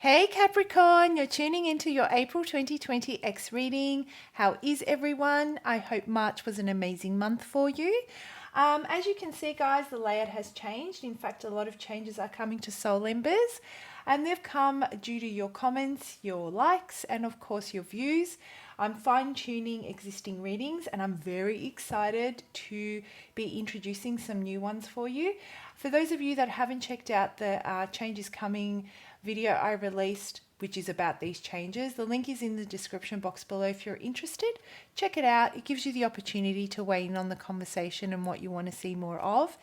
Hey Capricorn, you're tuning into your April 2020 X reading. How is everyone? I hope March was an amazing month for you. As you can see, guys, the layout has changed. In fact, a lot of changes are coming to Soul Embers, and they've come due to your comments, your likes, and of course your views. I'm fine-tuning existing readings, and I'm very excited to be introducing some new ones for you. For those of you that haven't checked out the changes coming video I released, which is about these changes, the link is in the description box below if you're interested. Check it out. It gives you the opportunity to weigh in on the conversation and what you want to see more of.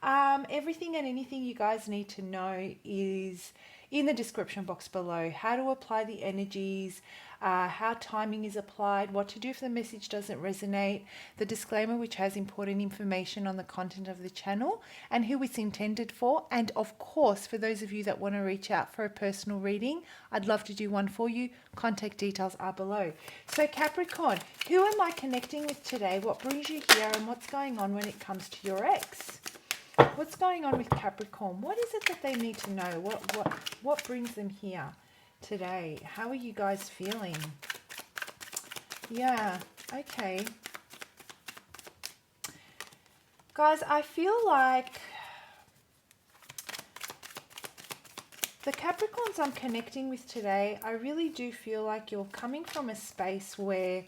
Everything and anything you guys need to know is in the description box below. How to apply the energies, how timing is applied, what to do if the message doesn't resonate, the disclaimer which has important information on the content of the channel and who it's intended for, and of course for those of you that want to reach out for a personal reading, I'd love to do one for you. Contact details are below. So Capricorn, who am I connecting with today? What brings you here and what's going on when it comes to your ex? What's going on with Capricorn? What is it that they need to know? What brings them here today? How are you guys feeling? Yeah, okay. Guys, I feel like the Capricorns I'm connecting with today, I really do feel like you're coming from a space where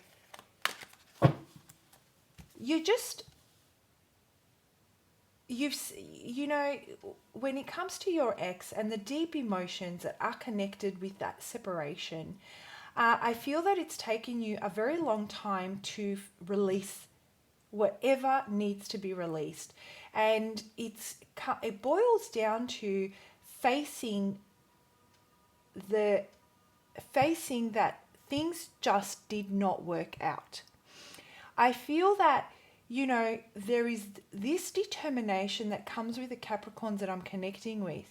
you just... you know, when it comes to your ex and the deep emotions that are connected with that separation, I feel that it's taken you a very long time to release whatever needs to be released. And it boils down to facing that things just did not work out. I feel that, you know, there is this determination that comes with the Capricorns that I'm connecting with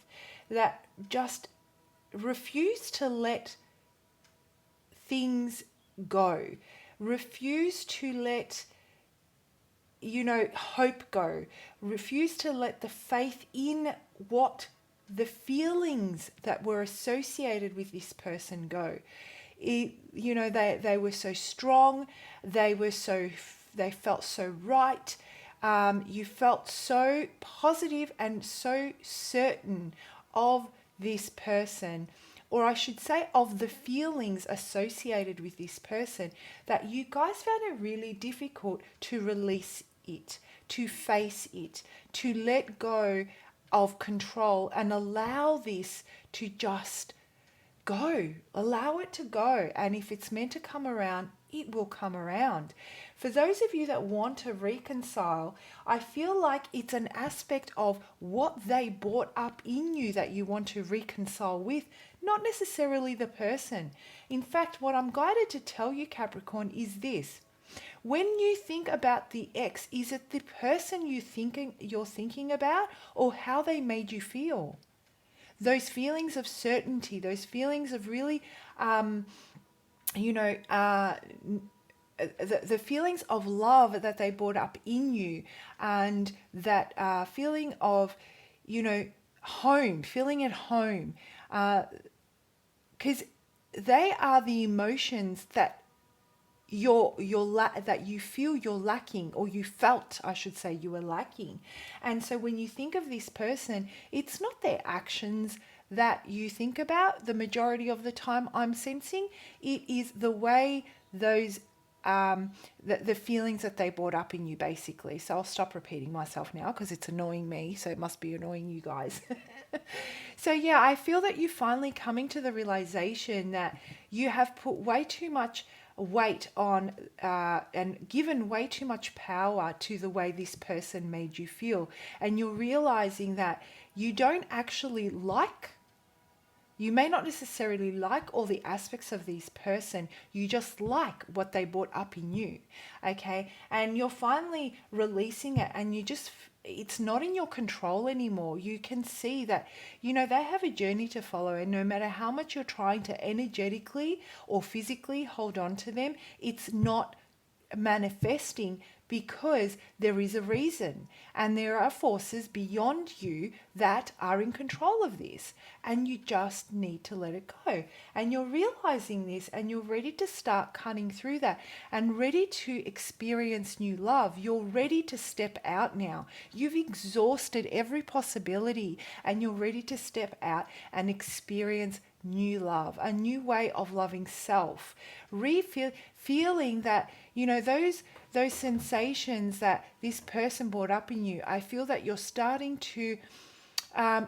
that just refuse to let things go, refuse to let, you know, hope go, refuse to let the faith in what the feelings that were associated with this person go. You know, they were so strong, they felt so right. You felt so positive and so certain of this person, or I should say of the feelings associated with this person, that you guys found it really difficult to release it, to face it, to let go of control and allow this to just go. Allow it to go. And if it's meant to come around, it will come around. For those of you that want to reconcile, I feel like it's an aspect of what they brought up in you that you want to reconcile with, not necessarily the person. In fact, what I'm guided to tell you, Capricorn, is this. When you think about the ex, is it the person you're thinking about, or how they made you feel? Those feelings of certainty, those feelings of really, you know, the feelings of love that they brought up in you, and that feeling of, you know, home, feeling at home, because they are the emotions that that you feel you're lacking, or you felt, I should say, you were lacking. And so when you think of this person, it's not their actions that you think about the majority of the time. I'm sensing it is the way those the feelings that they brought up in you, basically. So I'll stop repeating myself now because it's annoying me, so it must be annoying you guys. So yeah, I feel that you're finally coming to the realization that you have put way too much weight on and given way too much power to the way this person made you feel, and you're realizing that you don't actually like, you may not necessarily like all the aspects of this person, you just like what they brought up in you, okay? And you're finally releasing it, and it's not in your control anymore. You can see that, you know, they have a journey to follow, and no matter how much you're trying to energetically or physically hold on to them, it's not manifesting because there is a reason, and there are forces beyond you that are in control of this, and you just need to let it go. And you're realizing this, and you're ready to start cutting through that and ready to experience new love. You're ready to step out now. You've exhausted every possibility, and you're ready to step out and experience new love, a new way of loving self, feeling that, you know, those sensations that this person brought up in you. I feel that you're starting to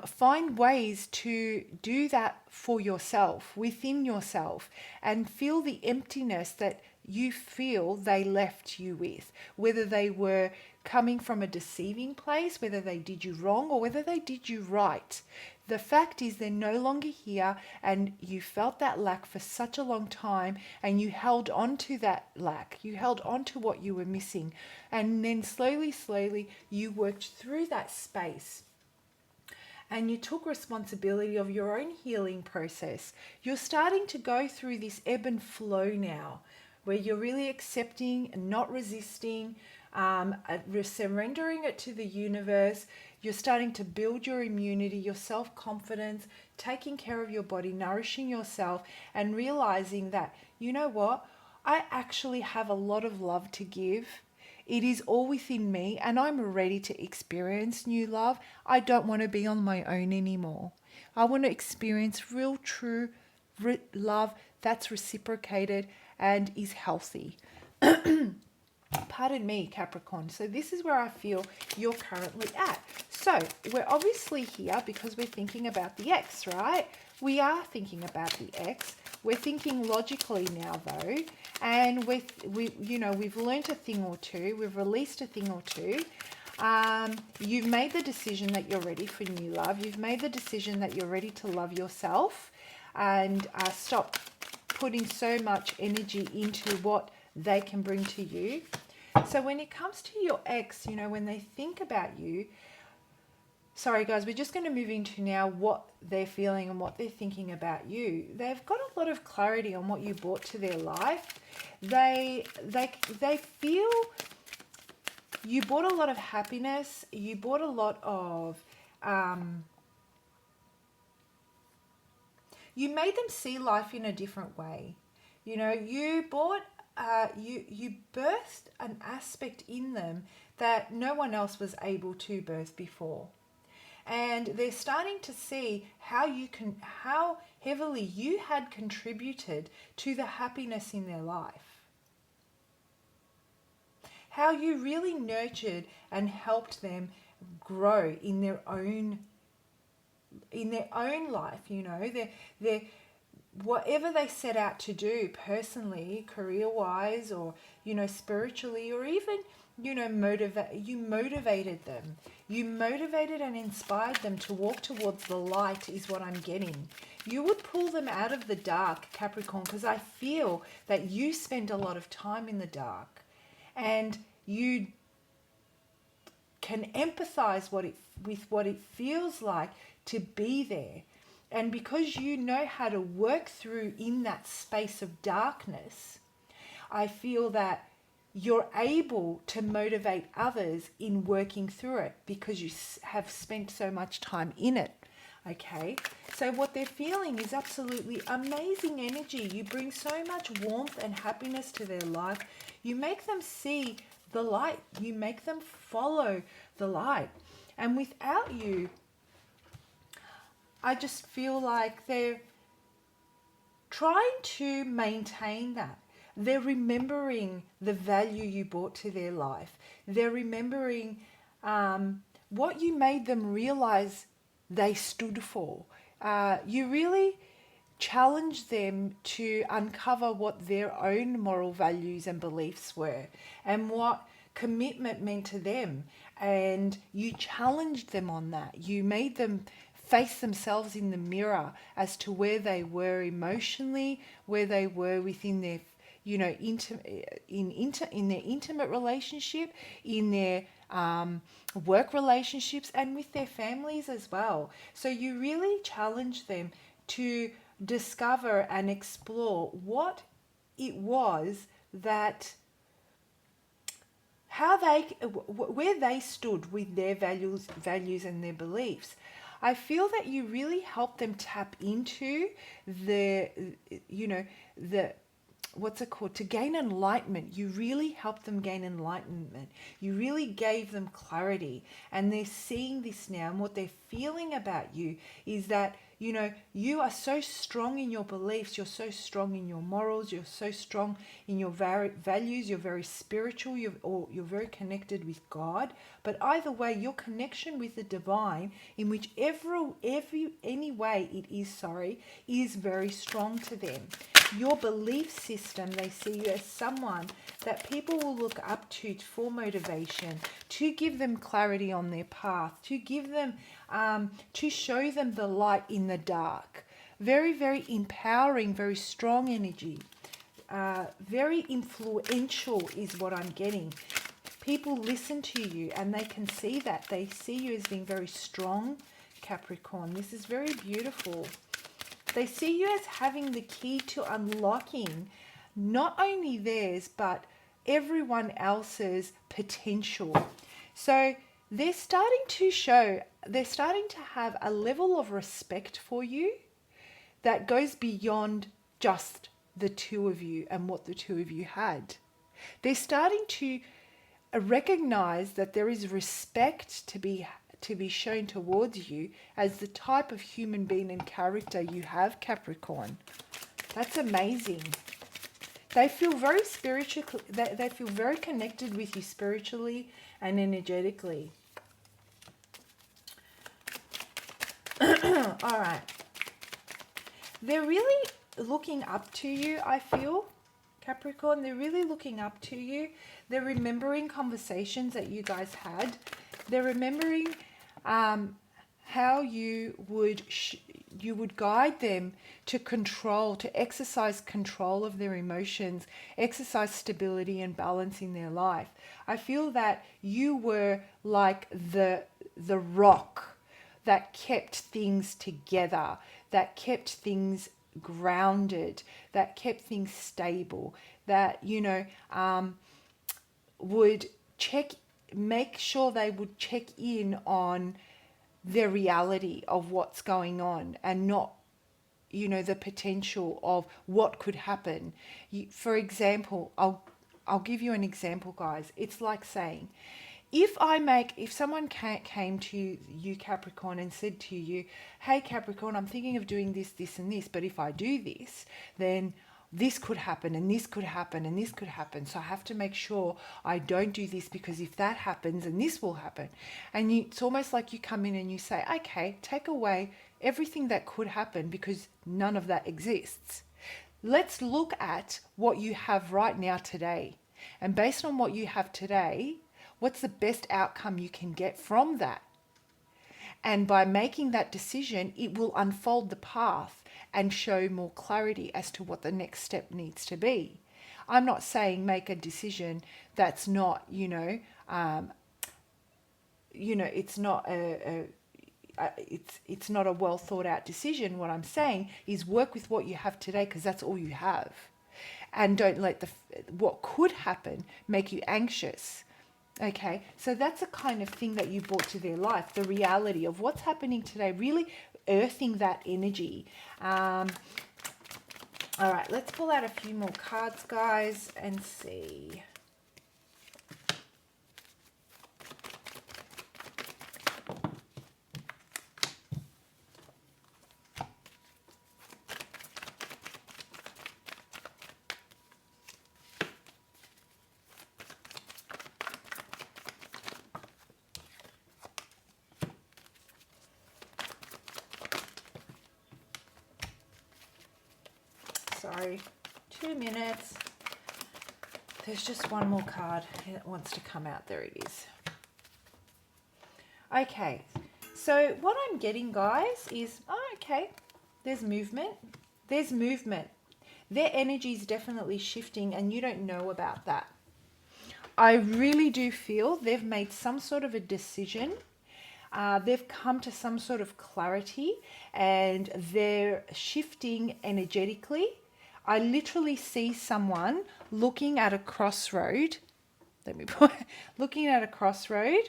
find ways to do that for yourself, within yourself, and feel the emptiness that you feel they left you with, whether they were coming from a deceiving place, whether they did you wrong, or whether they did you right. The fact is they're no longer here, and you felt that lack for such a long time, and you held on to that lack. You held on to what you were missing, and then slowly you worked through that space. And you took responsibility of your own healing process. You're starting to go through this ebb and flow now, where you're really accepting and not resisting, surrendering it to the universe. You're starting to build your immunity, your self-confidence, taking care of your body, nourishing yourself, and realizing that, you know what, I actually have a lot of love to give. It is all within me, and I'm ready to experience new love. I don't want to be on my own anymore. I want to experience real, true love that's reciprocated and is healthy. Pardon me, Capricorn. So this is where I feel you're currently at. So we're obviously here because we're thinking about the ex, right? We are thinking about the ex. We're thinking logically now, though, and we've learnt a thing or two. We've released a thing or two. You've made the decision that you're ready for new love. You've made the decision that you're ready to love yourself, and stop putting so much energy into what they can bring to you. So when it comes to your ex, you know, when they think about you, sorry guys, we're just going to move into now what they're feeling and what they're thinking about you. They've got a lot of clarity on what you brought to their life. They feel you brought a lot of happiness. You brought a lot of you made them see life in a different way. You know, you brought you birthed an aspect in them that no one else was able to birth before. And they're starting to see how heavily you had contributed to the happiness in their life. How you really nurtured and helped them grow in their own life, you know. They're whatever they set out to do personally, career-wise, or, you know, spiritually, or even, you know, you motivated them. You motivated and inspired them to walk towards the light, is what I'm getting. You would pull them out of the dark, Capricorn, because I feel that you spend a lot of time in the dark, and you can empathize with what it feels like to be there. And because you know how to work through in that space of darkness, I feel that you're able to motivate others in working through it because you have spent so much time in it. Okay, so what they're feeling is absolutely amazing energy. You bring so much warmth and happiness to their life. You make them see the light. You make them follow the light. And without you, I just feel like they're trying to maintain that. They're remembering the value you brought to their life. They're remembering what you made them realize they stood for. You really challenged them to uncover what their own moral values and beliefs were and what commitment meant to them. And you challenged them on that. You made them face themselves in the mirror as to where they were emotionally, where they were within their, you know, in their intimate relationship, in their work relationships, and with their families as well. So you really challenge them to discover and explore what it was that how they, where they stood with their values and their beliefs. I feel that you really help them tap into the, the, what's it called, to gain enlightenment. You really helped them gain enlightenment. You really gave them clarity, and they're seeing this now, and what they're feeling about you is that you are so strong in your beliefs, you're so strong in your morals, you're so strong in your values, you're very spiritual, you're very connected with God. But either way, your connection with the divine, in whichever any way it is very strong to them. Your belief system, they see you as someone that people will look up to for motivation, to give them clarity on their path, to give them, to show them the light in the dark. Very, very empowering, very strong energy. Very influential is what I'm getting. People listen to you and they can see that. They see you as being very strong, Capricorn. This is very beautiful. They see you as having the key to unlocking not only theirs, but everyone else's potential. So they're starting to have a level of respect for you that goes beyond just the two of you and what the two of you had. They're starting to recognize that there is respect to be shown towards you as the type of human being and character you have, Capricorn. That's amazing. They feel very spiritual. They feel very connected with you spiritually and energetically. All right. They're really looking up to you, I feel, Capricorn. They're really looking up to you. They're remembering conversations that you guys had. They're remembering how you would guide them to exercise control of their emotions, exercise stability and balance in their life. I feel that you were like the rock that kept things together, that kept things grounded, that kept things stable, that would make sure they would check in on the reality of what's going on and not the potential of what could happen. For example, I'll give you an example, guys. It's like saying, if someone came to you, Capricorn, and said to you, hey Capricorn, I'm thinking of doing this, this and this, but if I do this, then this could happen and this could happen and this could happen. So I have to make sure I don't do this, because if that happens, and this will happen. And it's almost like you come in and you say, okay, take away everything that could happen, because none of that exists. Let's look at what you have right now today. And based on what you have today, what's the best outcome you can get from that? And by making that decision, it will unfold the path and show more clarity as to what the next step needs to be. I'm not saying make a decision that's not, it's not it's not a well thought out decision. What I'm saying is work with what you have today, because that's all you have, and don't let what could happen make you anxious. Okay, so that's a kind of thing that you brought to their life, the reality of what's happening today, really earthing that energy. All right, let's pull out a few more cards, guys, and see. Sorry, 2 minutes. There's just one more card that wants to come out. There it is. Okay, so what I'm getting, guys, is, okay, there's movement. There's movement. Their energy is definitely shifting, and you don't know about that. I really do feel they've made some sort of a decision. They've come to some sort of clarity, and they're shifting energetically. I literally see someone looking at a crossroad. let me put, looking at a crossroad,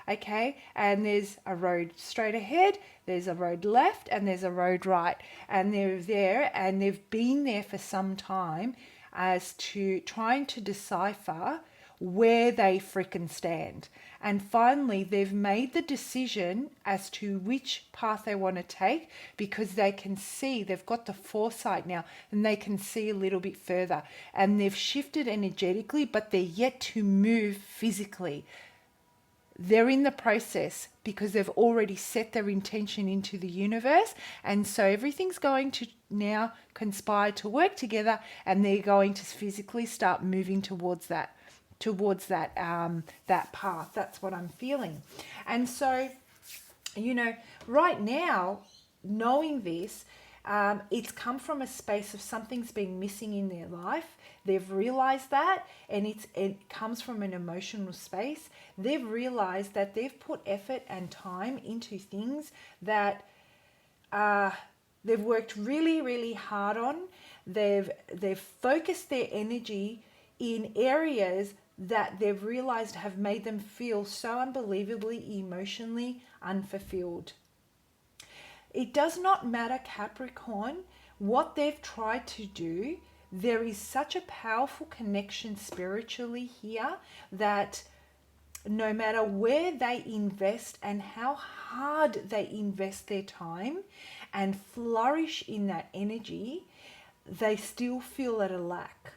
okay, and there's a road straight ahead, there's a road left, and there's a road right, and they're there, and they've been there for some time as to trying to decipher where they frickin' stand. And finally, they've made the decision as to which path they want to take because they can see, they've got the foresight now and they can see a little bit further. And they've shifted energetically, but they're yet to move physically. They're in the process because they've already set their intention into the universe. And so everything's going to now conspire to work together and they're going to physically start moving towards that that path. That's what I'm feeling. And so, you know, right now, knowing this, it's come from a space of something's been missing in their life. They've realized that, and it comes from an emotional space. They've realized that they've put effort and time into things that they've worked really, really hard on. They've focused their energy in areas that they've realized have made them feel so unbelievably emotionally unfulfilled. It does not matter, Capricorn, what they've tried to do. There is such a powerful connection spiritually here that no matter where they invest and how hard they invest their time and flourish in that energy, they still feel at a lack.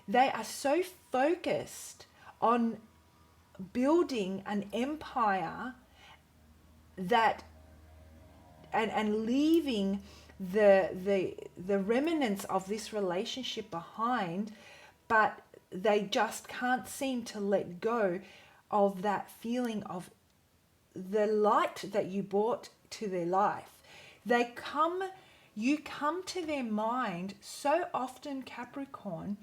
They are so focused on building an empire that and leaving the remnants of this relationship behind, but they just can't seem to let go of that feeling of the light that you brought to their life. You come to their mind so often, Capricorn,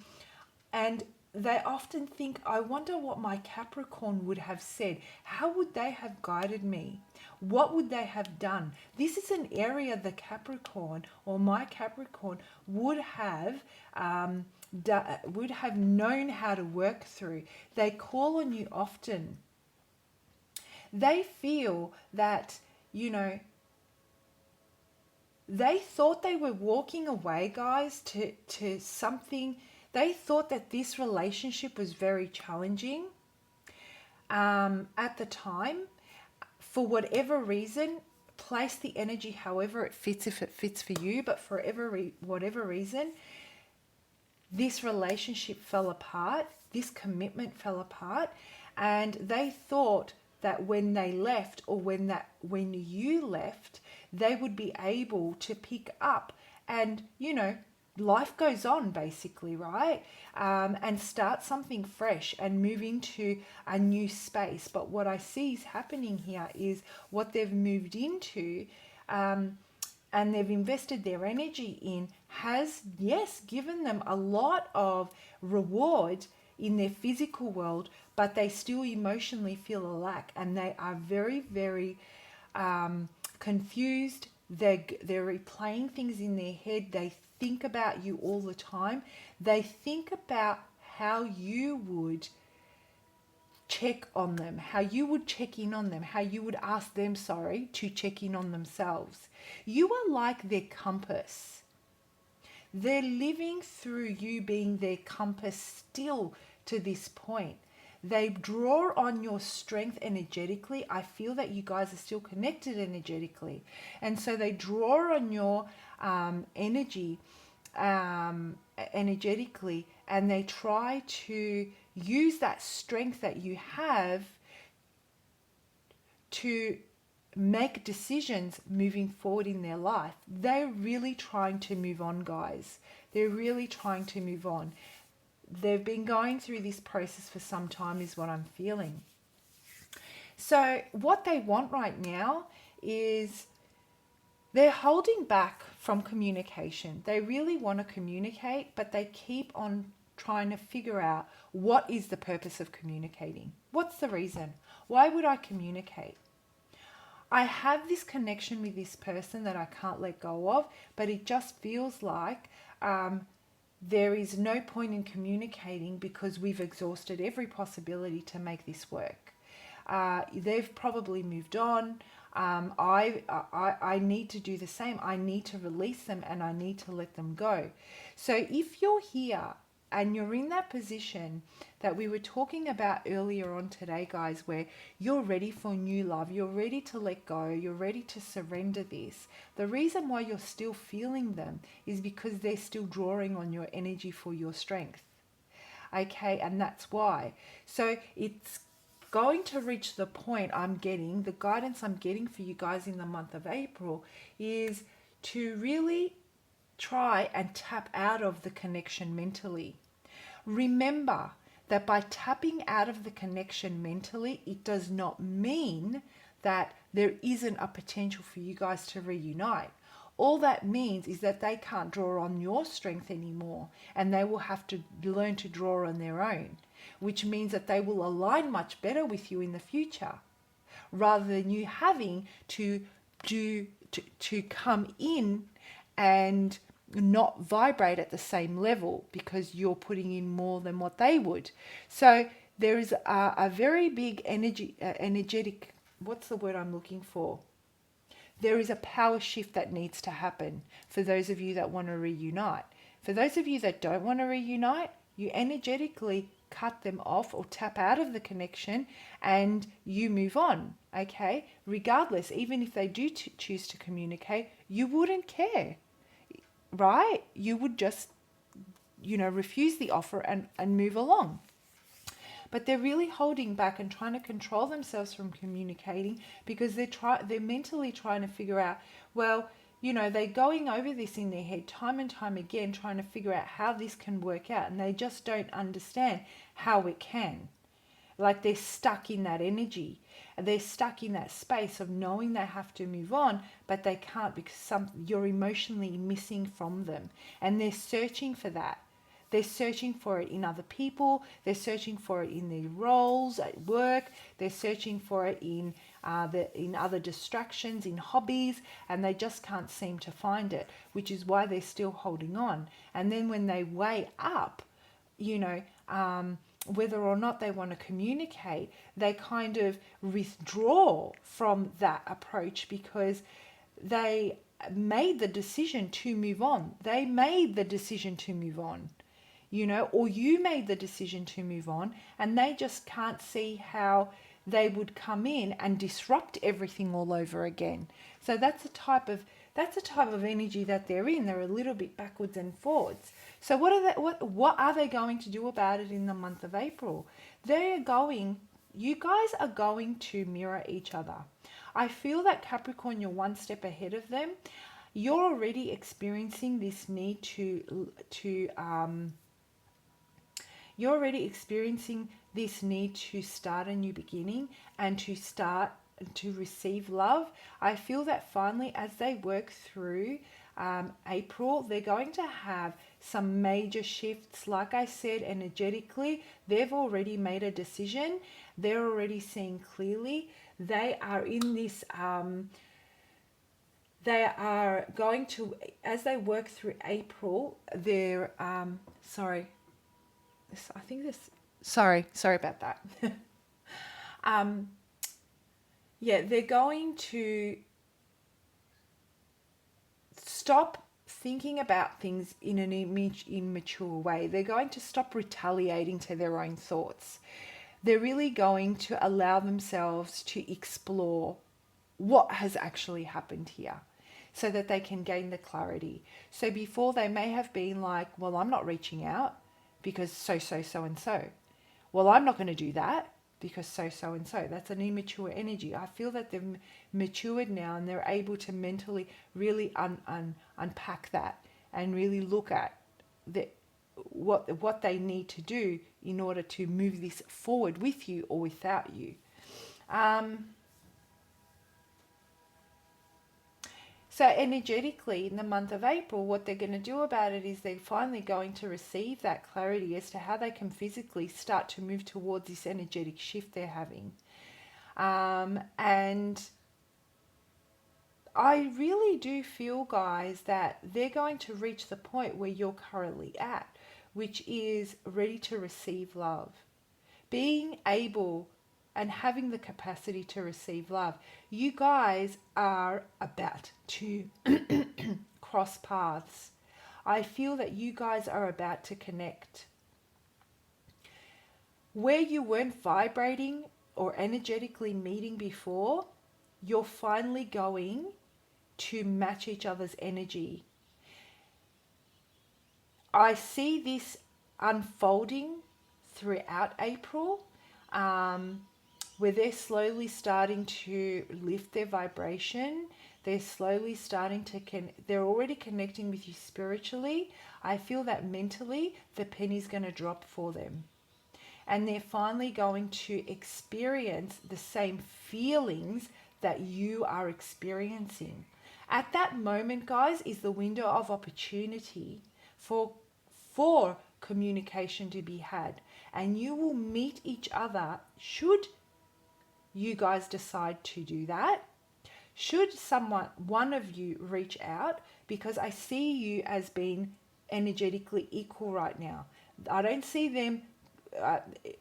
and they often think, I wonder what my Capricorn would have said. How would they have guided me? What would they have done? This is an area the Capricorn or my Capricorn would have known how to work through. They call on you often. They feel that, you know, they thought they were walking away, guys, to something. They thought that this relationship was very challenging at the time. For whatever reason, place the energy however it fits, if it fits for you, but for whatever reason, this relationship fell apart, this commitment fell apart, and they thought that when they left, or when you left, they would be able to pick up and, you know, life goes on basically, right? And start something fresh and move into a new space. But what I see is happening here is what they've moved into and they've invested their energy in has, yes, given them a lot of reward in their physical world, but they still emotionally feel a lack, and they are very, very confused. They're replaying things in their head. They think about you all the time. They think about how you would check on them, how you would check in on them, how you would ask them, to check in on themselves. You are like their compass. They're living through you being their compass still to this point. They draw on your strength energetically. I feel that you guys are still connected energetically. And so they draw on your energy energetically, and they try to use that strength that you have to make decisions moving forward in their life. They're really trying to move on, guys. They're really trying to move on. They've been going through this process for some time is what I'm feeling. So what they want right now is they're holding back from communication. They really want to communicate, but they keep on trying to figure out what is the purpose of communicating. What's the reason? Why would I communicate? I have this connection with this person that I can't let go of, but it just feels like there is no point in communicating because we've exhausted every possibility to make this work. They've probably moved on. I need to do the same. I need to release them and I need to let them go. So if you're here and you're in that position that we were talking about earlier on today, guys, where you're ready for new love, you're ready to let go, you're ready to surrender this. The reason why you're still feeling them is because they're still drawing on your energy for your strength. Okay, and that's why. So it's going to reach the point the guidance I'm getting for you guys in the month of April is to really try and tap out of the connection mentally. Remember that by tapping out of the connection mentally, it does not mean that there isn't a potential for you guys to reunite. All that means is that they can't draw on your strength anymore and they will have to learn to draw on their own, which means that they will align much better with you in the future rather than you having to come in and not vibrate at the same level because you're putting in more than what they would. So there is a very big energetic, what's the word I'm looking for? There is a power shift that needs to happen for those of you that want to reunite. For those of you that don't want to reunite, you energetically cut them off or tap out of the connection and you move on, okay? Regardless, even if they do choose to communicate, you wouldn't care, right? You would just, refuse the offer and move along. But they're really holding back and trying to control themselves from communicating because they're mentally trying to figure out, well, they're going over this in their head time and time again, trying to figure out how this can work out, and they just don't understand how it can. Like they're stuck in that energy. They're stuck in that space of knowing they have to move on, but they can't because you're emotionally missing from them. And they're searching for that. They're searching for it in other people. They're searching for it in their roles at work. They're searching for it in other distractions, in hobbies, and they just can't seem to find it, which is why they're still holding on. And then when they weigh up, whether or not they want to communicate, they kind of withdraw from that approach because they made the decision to move on. They made the decision to move on. Or you made the decision to move on and they just can't see how they would come in and disrupt everything all over again. So that's the type of energy that they're in. They're a little bit backwards and forwards. So what are they going to do about it in the month of April? You guys are going to mirror each other. I feel that Capricorn, you're one step ahead of them. You're already experiencing this need you're already experiencing this need to start a new beginning and to start to receive love. I feel that finally, as they work through April, they're going to have some major shifts. Like I said, energetically, they've already made a decision. They're already seeing clearly. They are in this... they are going to, as they work through April, they're... Sorry about that. They're going to stop thinking about things in an immature way. They're going to stop retaliating to their own thoughts. They're really going to allow themselves to explore what has actually happened here so that they can gain the clarity. So before they may have been like, well, I'm not reaching out because so and so. Well, I'm not going to do that because so and so. That's an immature energy. I feel that they've matured now and they're able to mentally really unpack that and really look at what they need to do in order to move this forward with you or without you. So energetically, in the month of April, what they're going to do about it is they're finally going to receive that clarity as to how they can physically start to move towards this energetic shift they're having. And I really do feel, guys, that they're going to reach the point where you're currently at, which is ready to receive love. Being able and having the capacity to receive love. You guys are about to cross paths. I feel that you guys are about to connect. Where you weren't vibrating or energetically meeting before, you're finally going to match each other's energy. I see this unfolding throughout April, where they're slowly starting to lift their vibration. They're slowly starting to they're already connecting with you spiritually. I feel that mentally the penny's going to drop for them. And they're finally going to experience the same feelings that you are experiencing. At that moment, guys, is the window of opportunity for communication to be had. And you will meet each other should you guys decide to do that. Should one of you reach out, because I see you as being energetically equal right now. I don't see them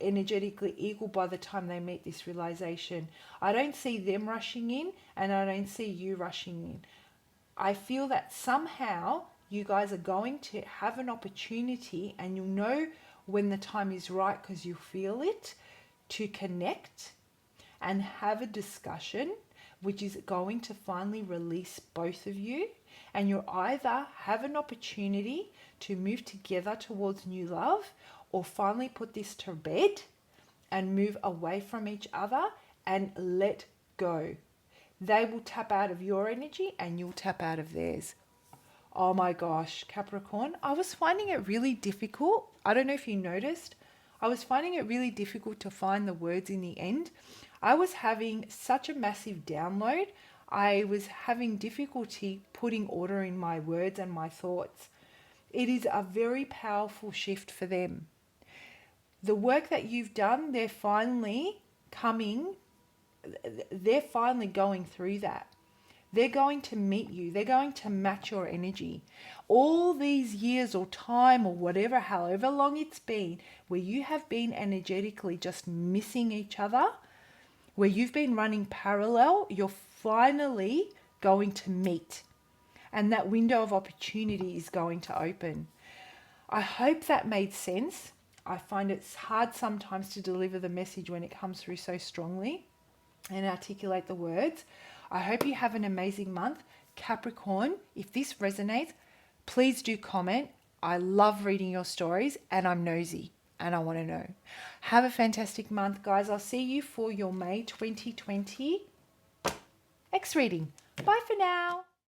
energetically equal by the time they meet this realization. I don't see them rushing in, and I don't see you rushing in. I feel that somehow you guys are going to have an opportunity, and you'll know when the time is right because you feel it, to connect and have a discussion which is going to finally release both of you, and you'll either have an opportunity to move together towards new love, or finally put this to bed and move away from each other and let go. They will tap out of your energy and you'll tap out of theirs. Oh my gosh, Capricorn, I was finding it really difficult. I don't know if you noticed. I was finding it really difficult to find the words in the end. I was having such a massive download. I was having difficulty putting order in my words and my thoughts. It is a very powerful shift for them. The work that you've done, they're finally going through that. They're going to meet you. They're going to match your energy. All these years or time or whatever, however long it's been, where you have been energetically just missing each other, where you've been running parallel, you're finally going to meet. And that window of opportunity is going to open. I hope that made sense. I find it's hard sometimes to deliver the message when it comes through so strongly and articulate the words. I hope you have an amazing month. Capricorn, if this resonates, please do comment. I love reading your stories and I'm nosy and I want to know. Have a fantastic month, guys. I'll see you for your May 2020 X reading. Bye for now.